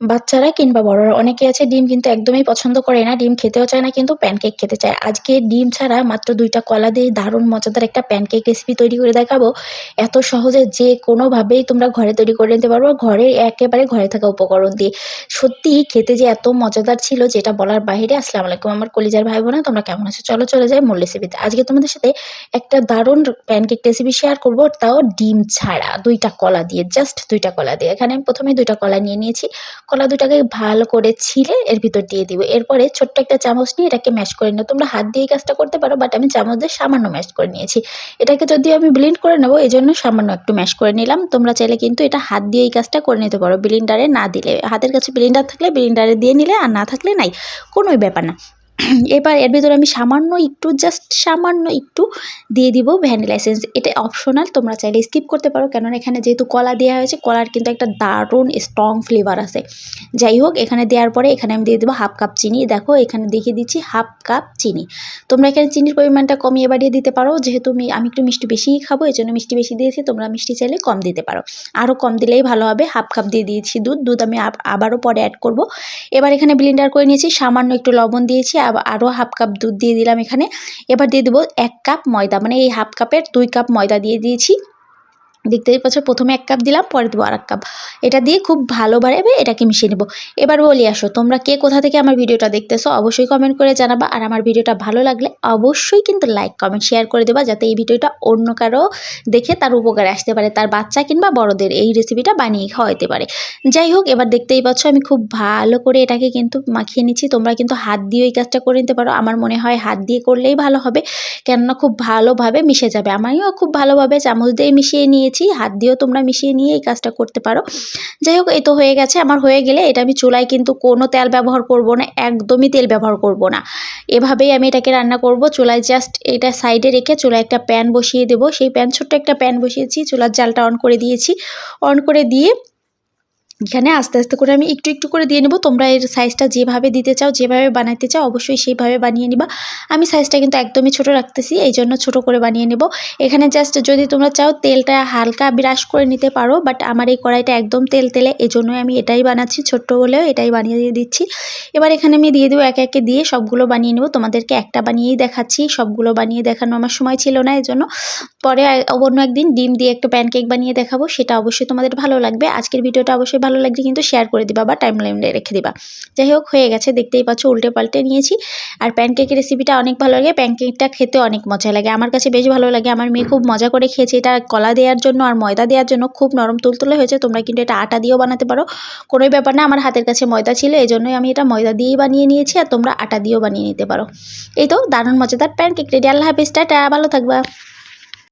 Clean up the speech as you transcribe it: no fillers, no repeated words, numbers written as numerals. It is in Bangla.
বাচ্চারা কিংবা বড়রা অনেকে আছে ডিম কিন্তু একদমই পছন্দ করে না। ডিম খেতেও চায় না কিন্তু প্যানকেক খেতে চায়। আজকে ডিম ছাড়া মাত্র ২ টা কলা দিয়ে দারুণ মজাদার একটা প্যানকেক রেসিপি তৈরি করে দেখাবো। এত সহজে যেকোনোভাবেই তোমরা ঘরে তৈরি করে নিতে পারো। একেবারে ঘরে থাকা উপকরণ দিয়ে। সত্যিই খেতে যে এত মজাদার ছিল যেটা বলার বাহিরে। আসসালামু আলাইকুম আমার কলিজার ভাই-বোনেরা, তোমরা কেমন আছো? চলো চলে যাই মূল রেসিপিতে। আজকে তোমাদের সাথে একটা দারুণ প্যানকেক রেসিপি শেয়ার করব, তাও ডিম ছাড়া। ২ টা কলা দিয়ে, জাস্ট ২ টা কলা দিয়ে। এখানে আমি ১ম এ ২ টা কলা নিয়ে নিয়েছি। কলা দুটাকে ভালো করে ছিলে এর ভিতর দিয়ে দিব। এরপরে ছোট্ট একটা চামচ নিয়ে এটাকে ম্যাশ করে নেব। তোমরা হাত দিয়ে এই কাজটা করতে পারো, বাট আমি চামচ দিয়ে সামান্য ম্যাশ করে নিয়েছি। এটাকে যদিও আমি ব্লেন্ড করে নেব, এজন্য সামান্য একটু ম্যাশ করে নিলাম। তোমরা চাইলে কিন্তু এটা হাত দিয়ে এই কাজটা করে নিতে পারো, ব্লেন্ডারে না দিলে। হাতের কাছে ব্লেন্ডার থাকলে ব্লেন্ডারে দিয়ে নিলে, আর না থাকলে নাই। কোনোই ব্যাপার না। এবার এর ভিতরে আমি সামান্য একটু, জাস্ট সামান্য একটু দিয়ে দিব ভ্যানিলা এসেন্স। এটা অপশনাল, তোমরা চাইলে স্কিপ করতে পারো, কেননা এখানে যেহেতু কলা দেওয়া হয়েছে, কলার কিন্তু একটা দারুণ স্ট্রং ফ্লেভার আছে। যাই হোক, এখানে দেওয়ার পরে এখানে আমি দিয়ে দেবো 1/2 কাপ চিনি। দেখো এখানে দেখিয়ে দিচ্ছি 1/2 কাপ চিনি। তোমরা এখানে চিনির পরিমাণটা কমিয়ে বাড়িয়ে দিতে পারো, যেহেতু আমি একটু মিষ্টি বেশিই খাবো, এই জন্য মিষ্টি বেশি দিয়েছি। তোমরা মিষ্টি চাইলে কম দিতে পারো, আরও কম দিলেই ভালো হবে। 1/2 কাপ দিয়ে দিয়েছি দুধ আমি আবারও পরে অ্যাড করব। এবার এখানে ব্লেন্ডার করে নিয়েছি, সামান্য একটু লবণ দিয়েছি, আরও 1/2 কাপ দুধ দিয়ে দিলাম এখানে। এবার দিয়ে দেবো 1 কাপ ময়দা, মানে এই 1/2 কাপের 2 কাপ ময়দা দিয়ে দিয়েছি। দেখতেই পাচ্ছ, প্রথমে 1 কাপ দিলাম, পরে দেবো আরেক কাপ। এটা দিয়ে খুব ভালোভাবে এটাকে মিশিয়ে নেব। এবার বলি আসো, তোমরা কে কোথা থেকে আমার ভিডিওটা দেখতেছো অবশ্যই কমেন্ট করে জানাবা। আর আমার ভিডিওটা ভালো লাগলে অবশ্যই কিন্তু লাইক কমেন্ট শেয়ার করে দেবা, যাতে এই ভিডিওটা অন্য কারো দেখে তার উপকারে আসতে পারে, তার বাচ্চা কিংবা বড়দের এই রেসিপিটা বানিয়ে খাওয়াতে পারে। যাই হোক, এবার দেখতেই পাচ্ছ আমি খুব ভালো করে এটাকে কিন্তু মাখিয়ে নিচ্ছি। তোমরা কিন্তু হাত দিয়ে এই কাজটা করে নিতে পারো, আমার মনে হয় হাত দিয়ে করলেই ভালো হবে, কেননা খুব ভালোভাবে মিশে যাবে। আমিও খুব ভালোভাবে চামচ দিয়ে মিশিয়ে নিয়েছি, হাত দিয়েও তোমরা মিশিয়ে নিয়ে এই কাজটা করতে পারো। যাই হোক, এই তো হয়ে গেছে। আমার হয়ে গেলে এটা আমি চুলায় কিন্তু কোনো তেল ব্যবহার করব না, একদমই তেল ব্যবহার করব না। এভাবেই আমি এটাকে রান্না করব। চুলায় জাস্ট এটা সাইডে রেখে চুলায় একটা প্যান বসিয়ে দেবো। সেই প্যান, ছোট্ট একটা প্যান বসিয়েছি, চুলার জালটা অন করে দিয়েছি। অন করে দিয়ে এখানে আস্তে আস্তে করে আমি একটু একটু করে দিয়ে নেব। তোমরা এর সাইজটা যেভাবে দিতে চাও, যেভাবে বানাতে চাও অবশ্যই সেইভাবে বানিয়ে নিবা। আমি সাইজটা কিন্তু একদমই ছোট রাখতেছি, এই জন্য ছোট করে বানিয়ে নেব। এখানে জাস্ট যদি তোমরা চাও তেলটা হালকা ব্রাশ করে নিতে পারো, বাট আমার এই কড়াইটা একদম তেলে, এই জন্যই আমি এটাই বানাচ্ছি, ছোট্ট হলেও এটাই বানিয়ে দিয়ে দিচ্ছি। এবার এখানে আমি দিয়ে দেবো একে একে দিয়ে সবগুলো বানিয়ে নেব। তোমাদেরকে একটা বানিয়েই দেখাচ্ছি, সবগুলো বানিয়ে দেখানো আমার সময় ছিল না, এই জন্য পরে অন্য একদিন ডিম দিয়ে একটা প্যানকেক বানিয়ে দেখাবো, সেটা অবশ্যই তোমাদের ভালো লাগবে। আজকের ভিডিওটা অবশ্যই ভালো লাগলে কিন্তু শেয়ার করে দিবা বা টাইমলাইনে রেখে দিবা। যাই হোক, হয়ে গেছে, দেখতেই পাচ্ছ উল্টে পাল্টে নিয়েছি। আর প্যানকেকের রেসিপিটা অনেক ভালো লাগে, প্যানকেকটা খেতে অনেক মজা লাগে, আমার কাছে বেশ ভালো লাগে। আমার মেয়ে খুব মজা করে খেয়েছে। এটা কলা দেওয়ার জন্য আর ময়দা দেওয়ার জন্য খুব নরম তুলতুলে হয়েছে। তোমরা কিন্তু এটা আটা দিয়েও বানাতে পারো, কোনোই ব্যাপার না। আমার হাতের কাছে ময়দা ছিল, এই জন্যই আমি এটা ময়দা দিয়েই বানিয়ে নিয়েছি, আর তোমরা আটা দিয়েও বানিয়ে নিতে পারো। এই তো দারুণ মজাদার প্যানকেক রেডি। আল্লাহ হাফেজ, টাটা, ভালো থাকবা।